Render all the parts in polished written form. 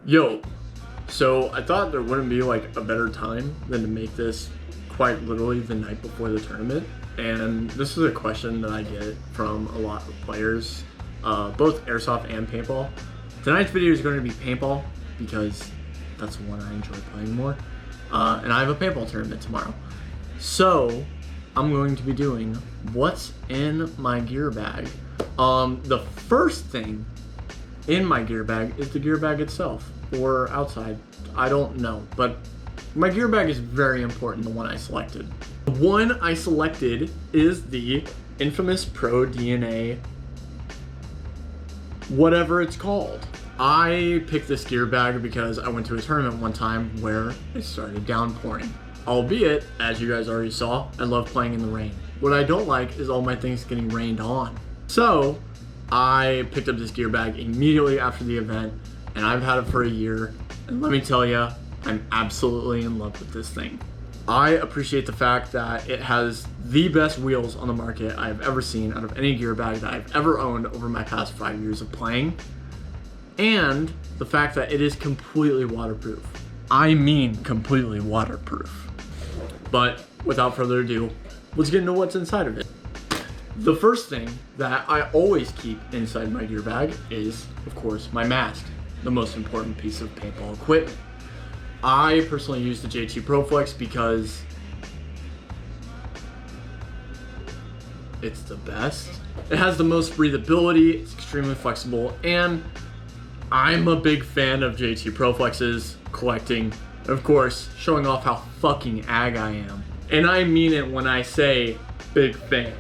Yo, so I thought there wouldn't be like a better time than to make this quite literally the night before the tournament. And this is a question that I get from a lot of players, both airsoft and paintball. Tonight's video is going to be paintball because that's the one I enjoy playing more. And I have a paintball tournament tomorrow. So I'm going to be doing what's in my gear bag. The first thing in my gear bag is the gear bag itself, or outside, I don't know, but my gear bag is very important, the one I selected. The one I selected is the infamous Pro DNA, whatever it's called. I picked this gear bag because I went to a tournament one time where it started downpouring. Albeit, as you guys already saw, I love playing in the rain. What I don't like is all my things getting rained on. So I picked up this gear bag immediately after the event, and I've had it for a year, and let me tell you, I'm absolutely in love with this thing. I appreciate the fact that it has the best wheels on the market I've ever seen out of any gear bag that I've ever owned over my past 5 years of playing, and the fact that it is completely waterproof. I mean completely waterproof. But without further ado, let's get into what's inside of it. The first thing that I always keep inside my gear bag is, of course, my mask, the most important piece of paintball equipment. I personally use the JT ProFlex because it's the best. It has the most breathability, it's extremely flexible, and I'm a big fan of JT ProFlexes, collecting, and of course, showing off how fucking ag I am. And I mean it when I say big fan.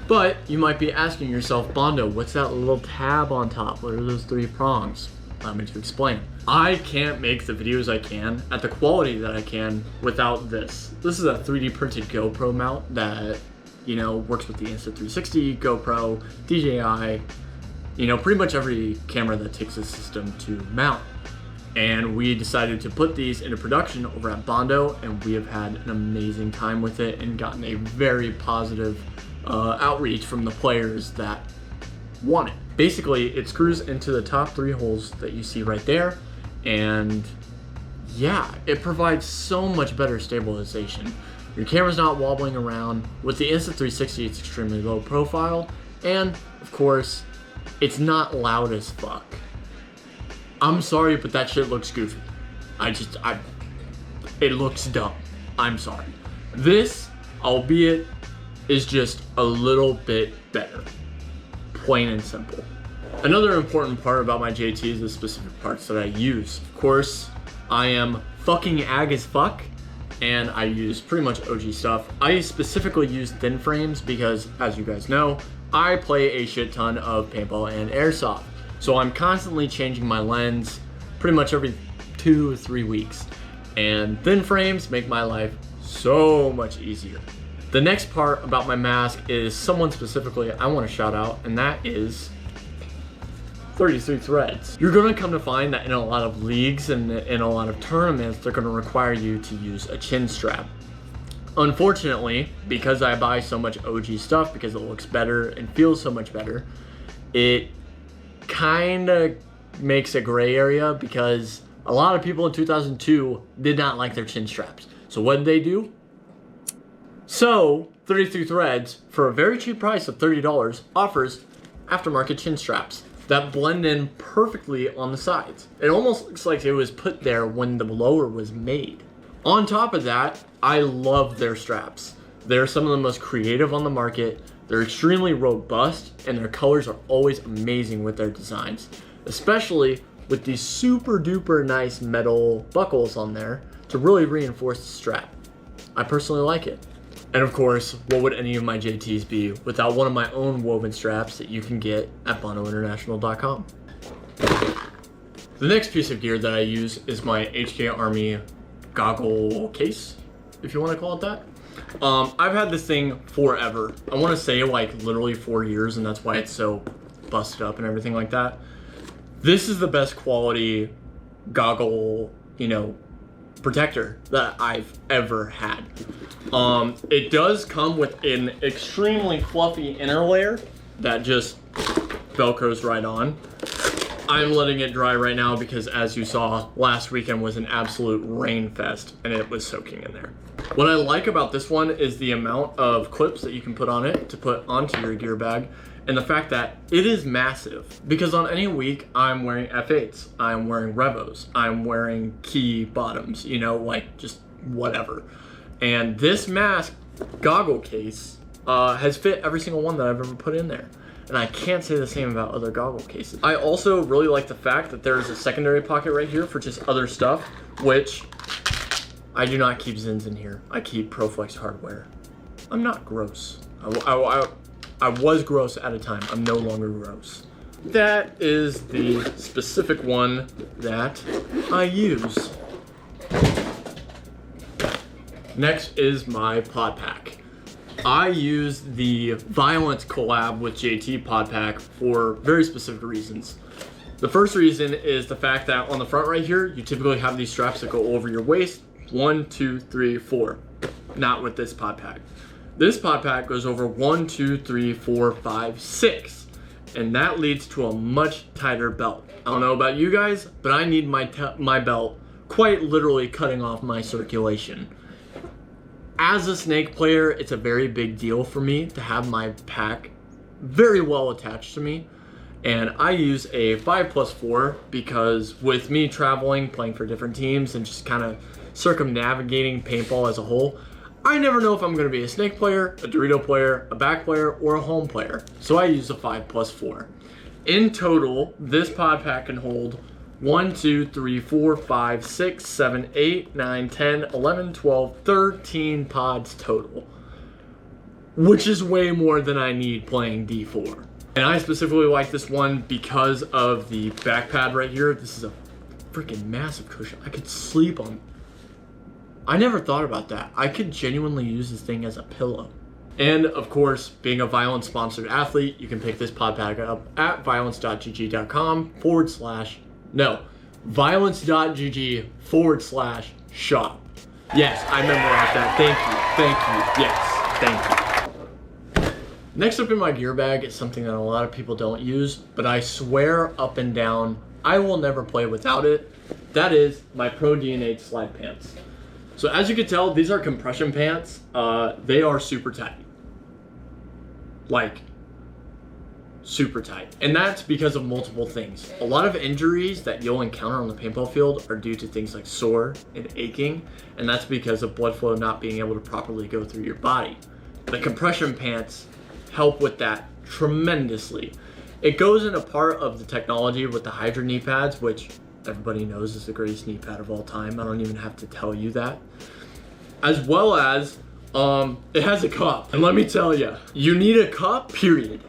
But you might be asking yourself, Bondo, what's that little tab on top? What are those 3 prongs? Allow me to explain. I can't make the videos I can at the quality that I can without this. This is a 3D printed GoPro mount that, works with the Insta360, GoPro, DJI, pretty much every camera that takes a system to mount. And we decided to put these into production over at Bondo, and we have had an amazing time with it and gotten a very positive outreach from the players that want it. Basically, it screws into the top 3 holes that you see right there, and yeah, it provides so much better stabilization. Your camera's not wobbling around. With the Insta360, it's extremely low profile, and of course, it's not loud as fuck. I'm sorry, but that shit looks goofy. It looks dumb. I'm sorry. This, albeit, is just a little bit better. Plain and simple. Another important part about my JT is the specific parts that I use. Of course, I am fucking ag as fuck, and I use pretty much OG stuff. I specifically use thin frames because, as you guys know, I play a shit ton of paintball and airsoft. So I'm constantly changing my lens pretty much every 2 or 3 weeks. And thin frames make my life so much easier. The next part about my mask is someone specifically I want to shout out, and that is 33 threads. You're going to come to find that in a lot of leagues and in a lot of tournaments, they're going to require you to use a chin strap. Unfortunately, because I buy so much OG stuff, because it looks better and feels so much better, it kind of makes a gray area because a lot of people in 2002 did not like their chin straps. So what did they do? So 33 Threads, for a very cheap price of $30, offers aftermarket chin straps that blend in perfectly on the sides. It almost looks like it was put there when the blower was made. On top of that, I love their straps. They're some of the most creative on the market. They're extremely robust, and their colors are always amazing with their designs, especially with these super duper nice metal buckles on there to really reinforce the strap. I personally like it. And of course, what would any of my JTs be without one of my own woven straps that you can get at bondointernational.com. The next piece of gear that I use is my HK Army goggle case, if you want to call it that. I've had this thing forever. I want to say like literally 4 years, and that's why it's so busted up and everything like that. This is the best quality goggle, protector that I've ever had. It does come with an extremely fluffy inner layer that just velcros right on. I'm letting it dry right now because, as you saw, last weekend was an absolute rain fest and it was soaking in there. What I like about this one is the amount of clips that you can put on it to put onto your gear bag, and the fact that it is massive. Because on any week, I'm wearing F8s, I'm wearing Revos, I'm wearing key bottoms, you know, like just whatever. And this mask goggle case has fit every single one that I've ever put in there. And I can't say the same about other goggle cases. I also really like the fact that there's a secondary pocket right here for just other stuff, which I do not keep Zins in here. I keep ProFlex hardware. I'm not gross. I was gross at a time. I'm no longer gross. That is the specific one that I use. Next is my pod pack. I use the Violence collab with JT pod pack for very specific reasons. The first reason is the fact that on the front right here, you typically have these straps that go over your waist. 1, 2, 3, 4. Not with this pod pack. This pod pack goes over 1, 2, 3, 4, 5, 6. And that leads to a much tighter belt. I don't know about you guys, but I need my belt quite literally cutting off my circulation. As a snake player, it's a very big deal for me to have my pack very well attached to me. And I use a 5+4 because with me traveling, playing for different teams, and just kind of circumnavigating paintball as a whole, I never know if I'm going to be a snake player, a Dorito player, a back player, or a home player. So I use a 5+4. In total, this pod pack can hold 1, 2, 3, 4, 5, 6, 7, 8, 9, 10, 11, 12, 13 pods total. Which is way more than I need playing D4. And I specifically like this one because of the back pad right here. This is a freaking massive cushion. I could sleep on. I never thought about that. I could genuinely use this thing as a pillow. And of course, being a Violence sponsored athlete, you can pick this pod pack up at violence.gg.com/violence.gg/shop. Yes, I memorized that. Thank you. Next up in my gear bag is something that a lot of people don't use, but I swear up and down, I will never play without it. That is my Pro DNA slide pants. So as you can tell, these are compression pants. They are super tight. Like, super tight. And that's because of multiple things. A lot of injuries that you'll encounter on the paintball field are due to things like sore and aching, and that's because of blood flow not being able to properly go through your body. The compression pants help with that tremendously. It goes in a part of the technology with the Hydra knee pads, which everybody knows is the greatest knee pad of all time. I don't even have to tell you that. As well as, it has a cup. And let me tell you, you need a cup, period.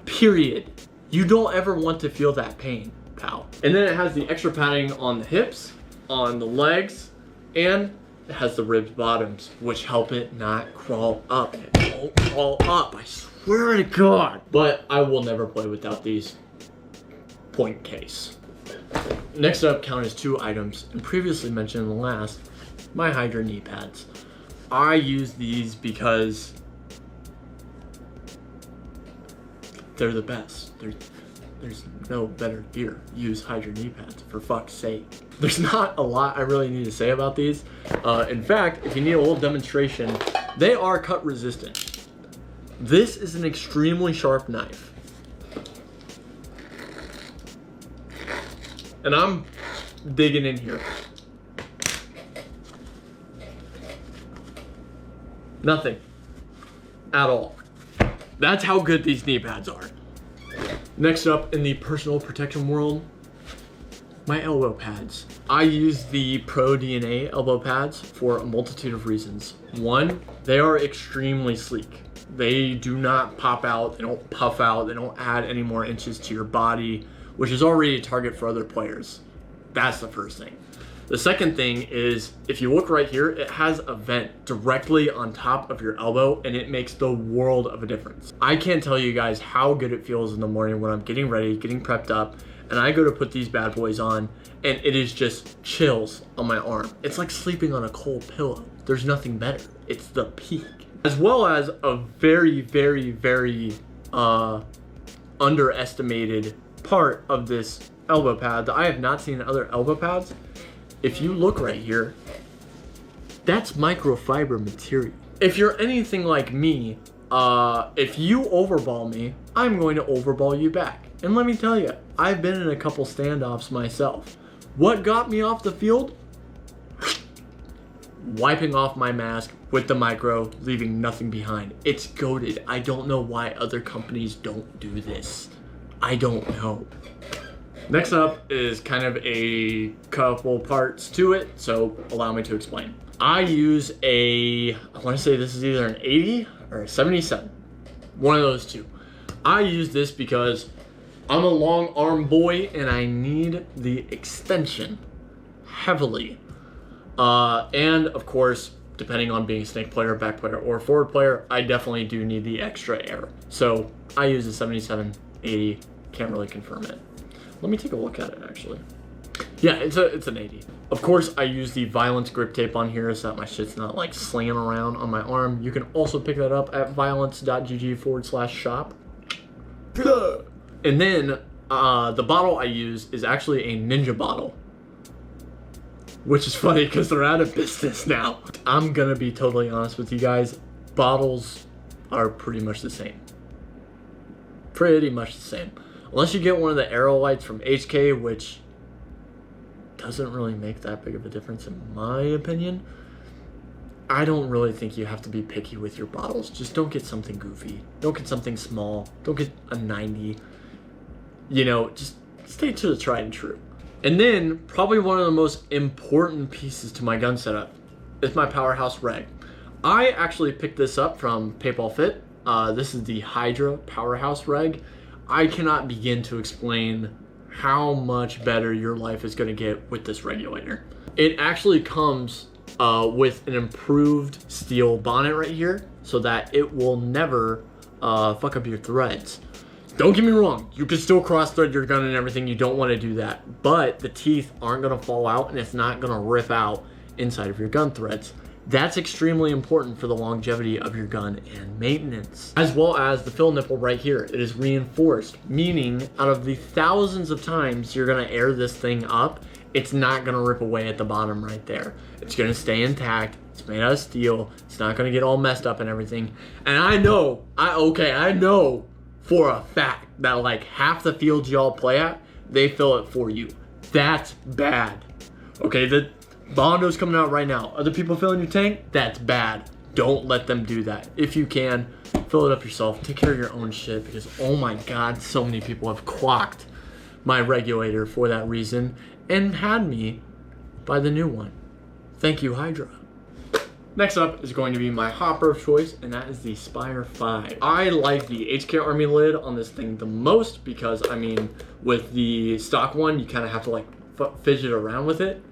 You don't ever want to feel that pain, pal. And then it has the extra padding on the hips, on the legs, and it has the ribbed bottoms, which help it not crawl up. It won't crawl up, I swear to God. But I will never play without these. Point case. Next up, count as 2 items, and previously mentioned in the last, my Hydra knee pads. I use these because they're the best. There's no better gear. Use Hydra knee pads, for fuck's sake. There's not a lot I really need to say about these. In fact, if you need a little demonstration, they are cut resistant. This is an extremely sharp knife. And I'm digging in here. Nothing. At all. That's how good these knee pads are. Next up in the personal protection world, my elbow pads. I use the Pro DNA elbow pads for a multitude of reasons. One, they are extremely sleek. They do not pop out, they don't puff out, they don't add any more inches to your body, which is already a target for other players. That's the first thing. The second thing is, if you look right here, it has a vent directly on top of your elbow, and it makes the world of a difference. I can't tell you guys how good it feels in the morning when I'm getting ready, getting prepped up, and I go to put these bad boys on, and it is just chills on my arm. It's like sleeping on a cold pillow. There's nothing better. It's the peak. As well as a very, very, very underestimated part of this elbow pad that I have not seen in other elbow pads. If you look right here, that's microfiber material. If you're anything like me, if you overball me, I'm going to overball you back. And let me tell you, I've been in a couple standoffs myself. What got me off the field? Wiping off my mask with the micro, leaving nothing behind. It's goated. I don't know why other companies don't do this. I don't know. Next up is kind of a couple parts to it, so allow me to explain. I use I want to say this is either an 80 or a 77. One of those two. I use this because I'm a long arm boy and I need the extension heavily. And of course, depending on being a snake player, back player, or forward player, I definitely do need the extra air. So I use a 77, 80, can't really confirm it. Let me take a look at it actually. Yeah, it's an 80. Of course, I use the Violence grip tape on here so that my shit's not like slinging around on my arm. You can also pick that up at violence.gg/shop. And then the bottle I use is actually a Ninja bottle, which is funny because they're out of business now. I'm gonna be totally honest with you guys. Bottles are pretty much the same. Pretty much the same. Unless you get one of the Aero lights from HK, which doesn't really make that big of a difference in my opinion. I don't really think you have to be picky with your bottles. Just don't get something goofy. Don't get something small. Don't get a 90. You know, just stay to the tried and true. And then, probably one of the most important pieces to my gun setup is my Powerhouse Reg. I actually picked this up from Paintball Fit. This is the Hydra Powerhouse Reg. I cannot begin to explain how much better your life is going to get with this regulator. It actually comes with an improved steel bonnet right here so that it will never fuck up your threads. Don't get me wrong, you can still cross thread your gun and everything, you don't want to do that, but the teeth aren't going to fall out and it's not going to rip out inside of your gun threads. That's extremely important for the longevity of your gun and maintenance. As well as the fill nipple right here. It is reinforced, meaning out of the thousands of times you're gonna air this thing up, it's not gonna rip away at the bottom right there. It's gonna stay intact, it's made out of steel, it's not gonna get all messed up and everything. And I know for a fact that like half the fields y'all play at, they fill it for you. That's bad. Okay, the Bondo's coming out right now. Other people filling your tank? That's bad. Don't let them do that. If you can, fill it up yourself. Take care of your own shit because, oh my God, so many people have clocked my regulator for that reason and had me buy the new one. Thank you, Hydra. Next up is going to be my hopper of choice, and that is the Spire 5. I like the HK Army lid on this thing the most because, I mean, with the stock one, you kind of have to like fidget around with it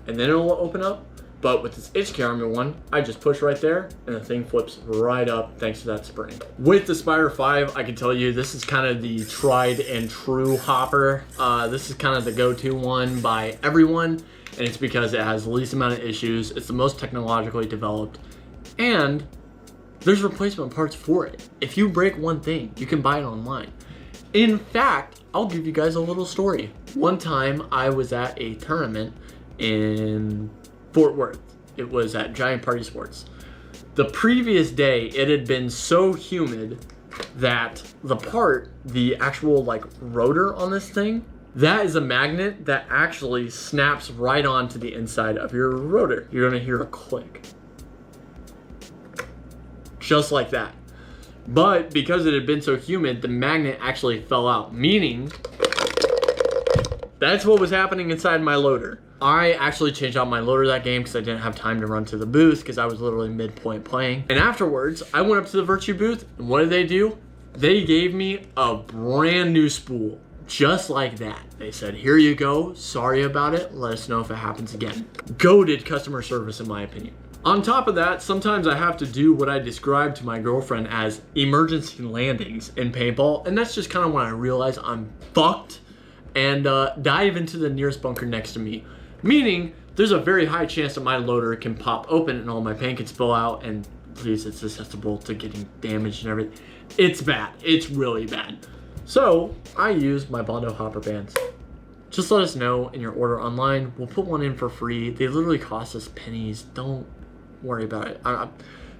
and then it'll open up. But with this HK Army one, I just push right there and the thing flips right up thanks to that spring. With the Spire 5, I can tell you this is kind of the tried and true hopper. This is kind of the go-to one by everyone, and it's because it has the least amount of issues, it's the most technologically developed, and there's replacement parts for it. If you break one thing, you can buy it online. In fact, I'll give you guys a little story. One time I was at a tournament in Fort Worth. It was at Giant Party Sports. The previous day, it had been so humid that the actual like rotor on this thing, that is a magnet that actually snaps right onto the inside of your rotor. You're gonna hear a click. Just like that. But because it had been so humid, the magnet actually fell out, meaning that's what was happening inside my loader. I actually changed out my loader that game because I didn't have time to run to the booth because I was literally midpoint playing. And afterwards, I went up to the Virtue booth, and what did they do? They gave me a brand new spool, just like that. They said, here you go, sorry about it, let us know if it happens again. Goated customer service in my opinion. On top of that, sometimes I have to do what I describe to my girlfriend as emergency landings in paintball, and that's just kind of when I realize I'm fucked and dive into the nearest bunker next to me. Meaning, there's a very high chance that my loader can pop open and all my paint can spill out, and please, it's susceptible to getting damaged and everything. It's bad. It's really bad. So, I use my Bondo hopper bands. just let us know in your order online. We'll put one in for free. They literally cost us pennies. Don't worry about it.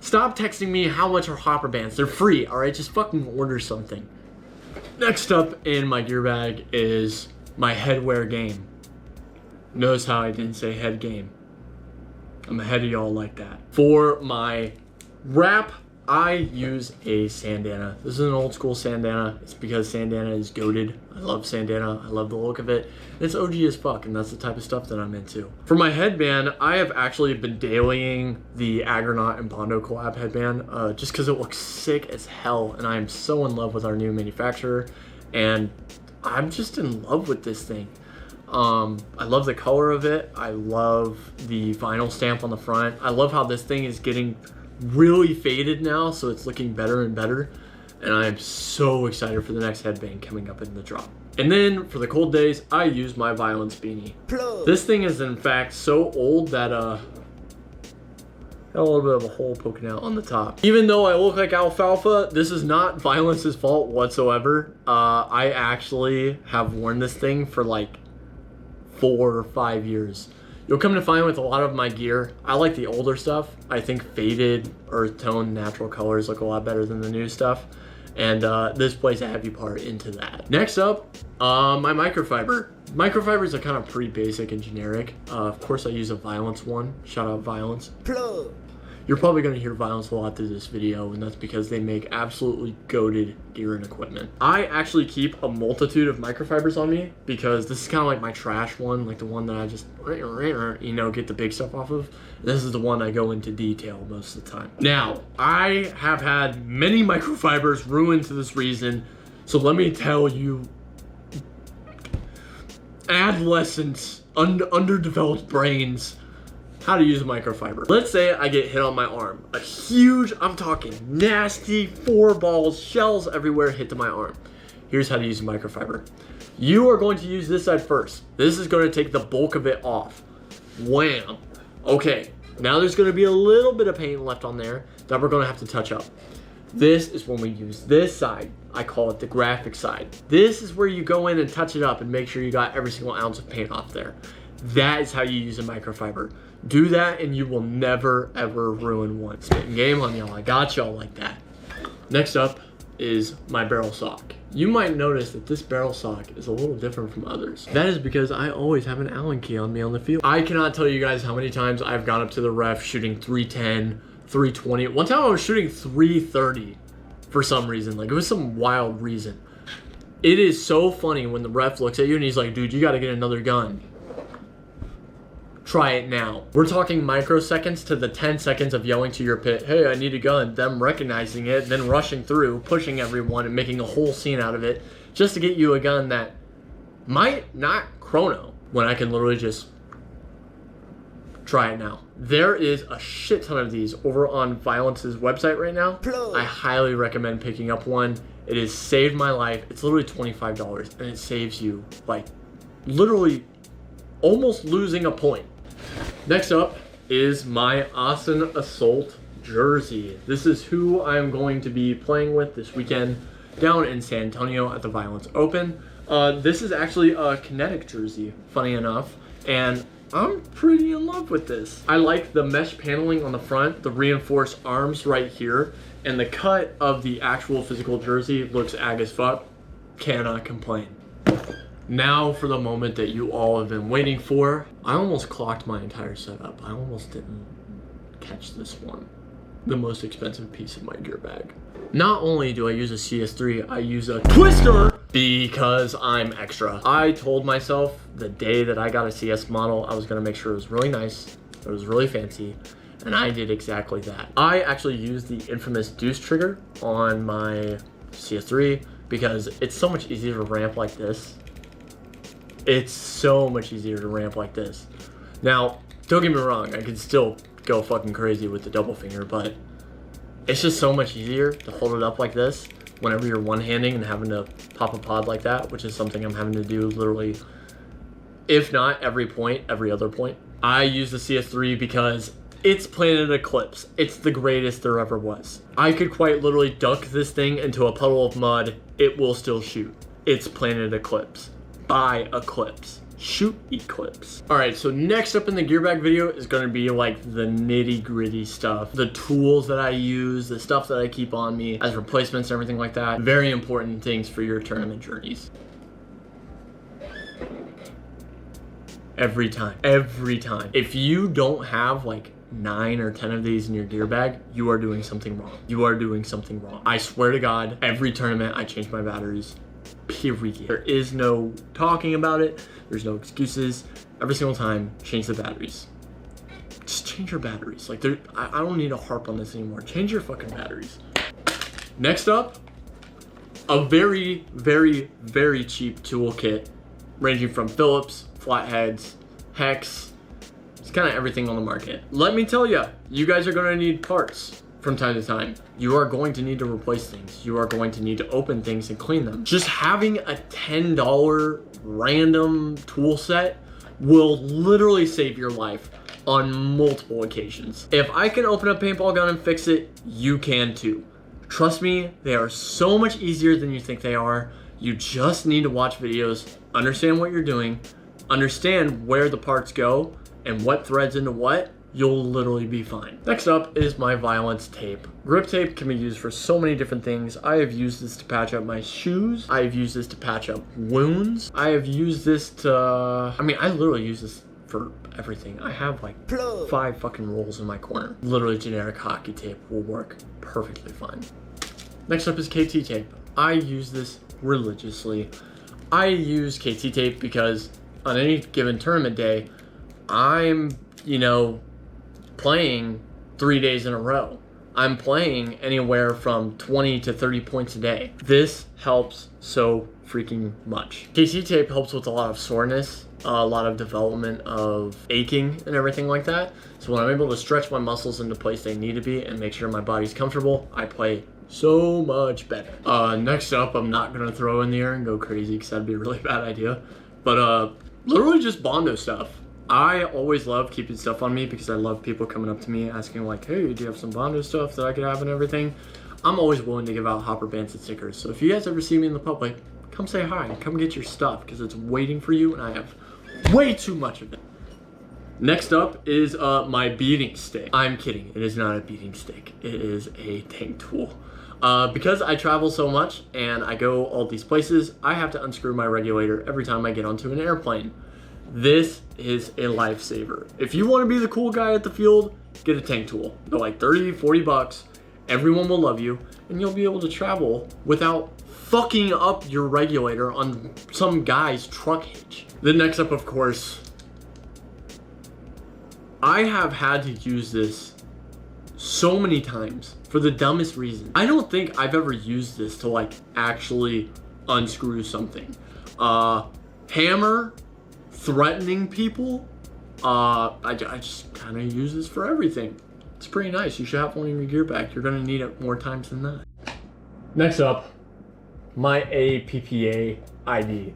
Stop texting me how much are hopper bands. They're free, all right? Just fucking order something. Next up in my gear bag is my headwear game. Notice how I didn't say head game. I'm ahead of y'all like that. For my wrap, I use a sandana. This is an old school sandana. It's because sandana is goated. I love sandana. I love the look of it. It's OG as fuck, and that's the type of stuff that I'm into. For my headband, I have actually been dailying the Agronaut and Bondo collab headband just because it looks sick as hell, and I am so in love with our new manufacturer, and I'm just in love with this thing. I love the color of it. I love the vinyl stamp on the front. I love how this thing is getting really faded now, so it's looking better and better, and I am so excited for the next headband coming up in the drop. And then for the cold days, I use my Violence beanie. This thing is in fact so old that got a little bit of a hole poking out on the top. Even though I look like alfalfa, this is not Violence's fault whatsoever. I actually have worn this thing for like 4 or 5 years. You'll come to find with a lot of my gear, I like the older stuff. I think faded, earth tone, natural colors look a lot better than the new stuff. And this plays a heavy part into that. Next up, my microfiber. Microfibers are kind of pretty basic and generic. Of course, I use a Violence one. Shout out Violence. Plug. You're probably going to hear Violence a lot through this video, and that's because they make absolutely goated gear and equipment. I actually keep a multitude of microfibers on me because this is kind of like my trash one, like the one that I just, you know, get the big stuff off of. This is the one I go into detail most of the time. Now, I have had many microfibers ruined to this reason, so let me tell you, adolescents, underdeveloped brains, how to use a microfiber. Let's say I get hit on my arm. A huge, I'm talking nasty 4 balls, shells everywhere hit to my arm. Here's how to use a microfiber. You are going to use this side first. This is going to take the bulk of it off. Wham. Okay, now there's going to be a little bit of paint left on there that we're going to have to touch up. This is when we use this side. I call it the graphic side. This is where you go in and touch it up and make sure you got every single ounce of paint off there. That is how you use a microfiber. Do that and you will never ever ruin one. Spitting game on y'all. I got y'all like that. Next up is my barrel sock. You might notice that this barrel sock is a little different from others. That is because I always have an Allen key on me on the field. I cannot tell you guys how many times I've gone up to the ref shooting 310, 320. One time I was shooting 330 for some reason. Like, it was some wild reason. It is so funny when the ref looks at you and he's like, dude, you got to get another gun. Try it now. We're talking microseconds to the 10 seconds of yelling to your pit, hey, I need a gun, them recognizing it, then rushing through, pushing everyone and making a whole scene out of it just to get you a gun that might not chrono, when I can literally just try it now. There is a shit ton of these over on Violence's website right now. I highly recommend picking up one. It has saved my life. It's literally $25 and it saves you like literally almost losing a point. Next up is my Austin Assault jersey. This is who I'm going to be playing with this weekend down in San Antonio at the Violence Open. This is actually a Kinetic jersey, funny enough, and I'm pretty in love with this. I like the mesh paneling on the front, the reinforced arms right here, and the cut of the actual physical jersey looks ag as fuck. Cannot complain. Now for the moment that you all have been waiting for. I almost clocked my entire setup. I almost didn't catch this one. The most expensive piece of my gear bag. Not only do I use a CS3, I use a twister because I'm extra. I told myself the day that I got a CS model, I was gonna make sure it was really nice, it was really fancy, and I did exactly that. I actually used the infamous deuce trigger on my CS3 because it's so much easier to ramp like this. It's so much easier to ramp like this. Now, don't get me wrong, I could still go fucking crazy with the double finger, but it's just so much easier to hold it up like this whenever you're one-handing and having to pop a pod like that, which is something I'm having to do literally, if not every point, every other point. I use the CS3 because it's Planet Eclipse. It's the greatest there ever was. I could quite literally dunk this thing into a puddle of mud. It will still shoot. It's Planet Eclipse. buy a clips. Shoot Eclipse. All right, so next up in the Gearbag video is gonna be like the nitty gritty stuff. The tools that I use, the stuff that I keep on me as replacements and everything like that. Very important things for your tournament journeys. Every time. If you don't have like 9 or 10 of these in your gear bag, you are doing something wrong. You are doing something wrong. I swear to God, every tournament I change my batteries. Period. There is no talking about it. There's no excuses. Every single time, change the batteries. Just change your batteries. Like, I don't need to harp on this anymore. Change your fucking batteries. Next up, a very, very, very cheap toolkit, ranging from Phillips, flatheads, Hex. It's kind of everything on the market. Let me tell you, you guys are going to need parts. From time to time, you are going to need to replace things. You are going to need to open things and clean them. Just having a $10 random tool set will literally save your life on multiple occasions. If I can open a paintball gun and fix it, you can too. Trust me, they are so much easier than you think they are. You just need to watch videos, understand what you're doing, understand where the parts go and what threads into what. You'll literally be fine. Next up is my Violence tape. Grip tape can be used for so many different things. I have used this to patch up my shoes. I have used this to patch up wounds. I have used this to, I literally use this for everything. I have like 5 fucking rolls in my corner. Literally generic hockey tape will work perfectly fine. Next up is KT tape. I use this religiously. I use KT tape because on any given tournament day, I'm, playing 3 days in a row. I'm playing anywhere from 20 to 30 points a day. This helps so freaking much. KT tape helps with a lot of soreness, a lot of development of aching and everything like that. So when I'm able to stretch my muscles into place they need to be and make sure my body's comfortable, I play so much better. Next up, I'm not gonna throw in the air and go crazy because that'd be a really bad idea. But literally just Bondo stuff. I always love keeping stuff on me because I love people coming up to me asking like, hey, do you have some Bondo stuff that I could have and everything? I'm always willing to give out hopper bands and stickers. So if you guys ever see me in the public, come say hi, come get your stuff because it's waiting for you and I have way too much of it. Next up is my beating stick. I'm kidding, it is not a beating stick. It is a tank tool. Because I travel so much and I go all these places, I have to unscrew my regulator every time I get onto an airplane. This is a lifesaver. If you want to be the cool guy at the field, get a tank tool. They're like 30, 40 bucks. Everyone will love you and you'll be able to travel without fucking up your regulator on some guy's truck hitch. Then next up, of course, I have had to use this so many times for the dumbest reason. I don't think I've ever used this to like actually unscrew something. Hammer, threatening people, I just kind of use this for everything. It's pretty nice. You should have one in your gear bag. You're gonna need it more times than that. Next up, my APPA ID.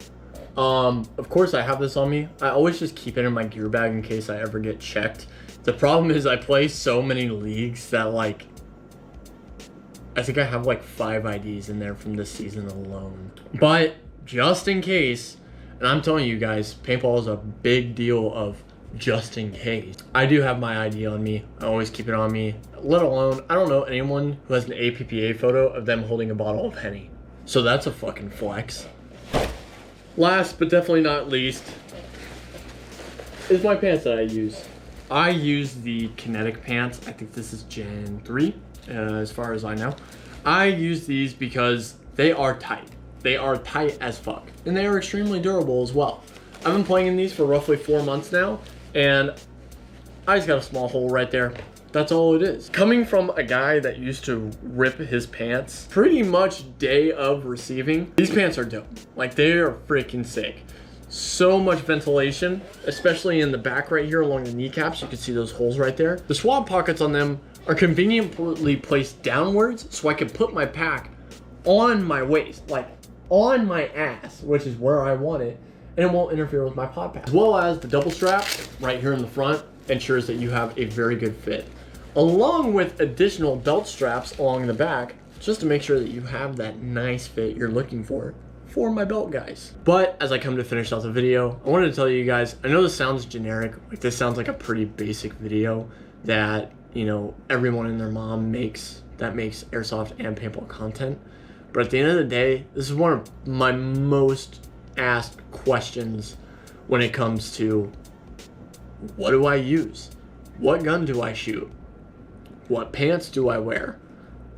Of course I have this on me. I always just keep it in my gear bag in case I ever get checked. The problem is I play so many leagues that like, I think I have like 5 IDs in there from this season alone. But just in case, and I'm telling you guys, paintball is a big deal of just in case. I do have my ID on me. I always keep it on me. Let alone, I don't know anyone who has an APPA photo of them holding a bottle of Henny. So that's a fucking flex. Last but definitely not least is my pants that I use. I use the Kinetic pants. I think this is Gen 3, as far as I know. I use these because they are tight. They are tight as fuck. And they are extremely durable as well. I've been playing in these for roughly 4 months now, and I just got a small hole right there. That's all it is. Coming from a guy that used to rip his pants pretty much day of receiving, these pants are dope. Like, they are freaking sick. So much ventilation, especially in the back right here along the kneecaps. You can see those holes right there. The swab pockets on them are conveniently placed downwards so I can put my pack on my waist, like on my ass, which is where I want it, and it won't interfere with my pod pack. As well as the double strap right here in the front ensures that you have a very good fit, along with additional belt straps along the back, just to make sure that you have that nice fit you're looking for for my belt guys. But as I come to finish out the video, I wanted to tell you guys, I know this sounds generic, like this sounds like a pretty basic video that, you know, everyone and their mom makes that makes airsoft and paintball content. But at the end of the day, this is one of my most asked questions when it comes to what do I use? What gun do I shoot? What pants do I wear?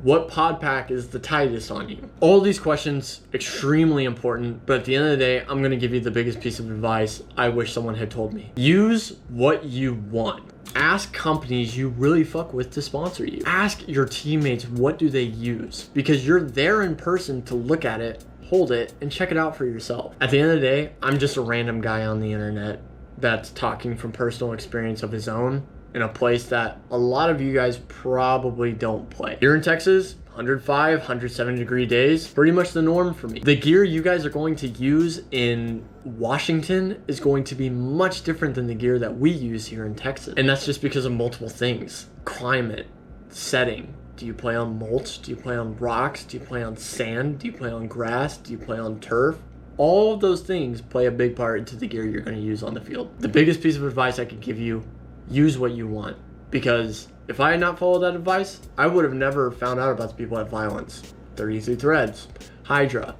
What pod pack is the tightest on you? All these questions, extremely important, but at the end of the day, I'm gonna give you the biggest piece of advice I wish someone had told me. Use what you want. Ask companies you really fuck with to sponsor you. Ask your teammates what do they use, because you're there in person to look at it, hold it, and check it out for yourself. At the end of the day, I'm just a random guy on the internet that's talking from personal experience of his own in a place that a lot of you guys probably don't play. Here in Texas, 105, 107 degree days, pretty much the norm for me. The gear you guys are going to use in Washington is going to be much different than the gear that we use here in Texas. And that's just because of multiple things. Climate, setting. Do you play on mulch? Do you play on rocks? Do you play on sand? Do you play on grass? Do you play on turf? All of those things play a big part into the gear you're going to use on the field. The biggest piece of advice I could give you, use what you want, because if I had not followed that advice, I would have never found out about the people at Violence, 33 Threads, Hydra,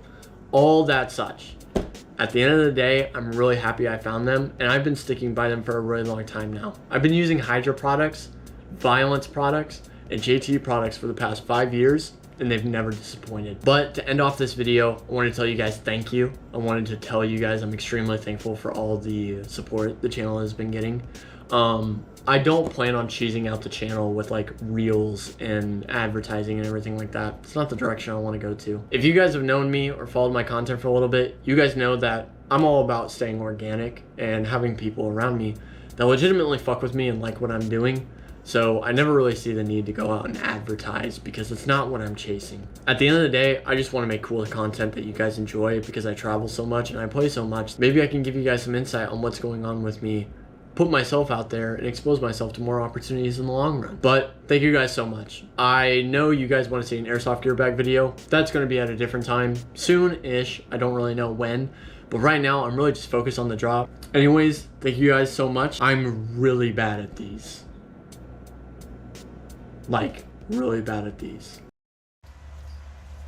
all that such. At the end of the day, I'm really happy I found them, and I've been sticking by them for a really long time now. I've been using Hydra products, Violence products, and JT products for the past 5 years, and they've never disappointed. But to end off this video, I wanted to tell you guys thank you. I wanted to tell you guys I'm extremely thankful for all the support the channel has been getting. I don't plan on cheesing out the channel with like reels and advertising and everything like that. It's not the direction I want to go to. If you guys have known me or followed my content for a little bit, you guys know that I'm all about staying organic and having people around me that legitimately fuck with me and like what I'm doing. So I never really see the need to go out and advertise because it's not what I'm chasing. At the end of the day, I just want to make cool content that you guys enjoy because I travel so much and I play so much. Maybe I can give you guys some insight on what's going on with me, put myself out there and expose myself to more opportunities in the long run. But thank you guys so much. I know you guys want to see an airsoft Gearbag video. That's going to be at a different time, soon-ish. I don't really know when, but right now I'm really just focused on the drop. Anyways, thank you guys so much. I'm really bad at these. Like, really bad at these.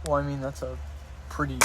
Well, I mean, that's a pretty